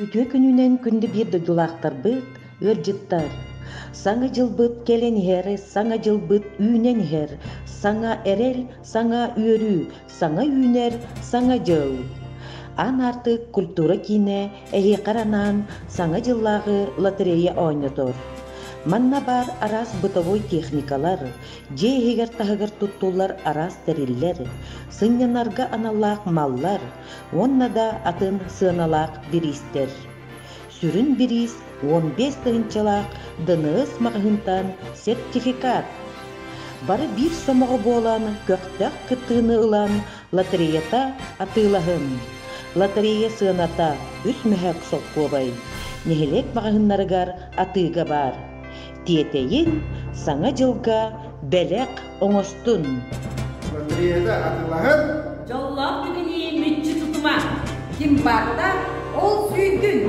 Ütө күнүнен күндү бир додулактар быт, ыржыттар. Саңа жылбыт келен хер, саңа жылбыт үйнен хер, саңа эрел, саңа үйөрү, саңа үйнер, саңа жыл. Ан артык культура кине, эхи каранан, саңа жыллагы лотерея ойнотор. Манна бар арас бытовой техникалар, жейхигер тахыгар туттулар арас териллер, сыннянарга аналлаак маллар, онна да атын сыаналаак биристер. Сүрүн бирис 15 тыгынчалаак дыныс магынтан сертификат. Бары бир сомого болан көктак кытыны ылан лотереята атылахын. Лотерея сыаната үс мэхэк соккуобай. Нехелек магыннарыгар атыга бар. Тиетейин саңа жылга белек оңостун. Лотереяда атылахын Жоллап бүгіні мүтчі тұтыма. Ким барда ол сүйдін.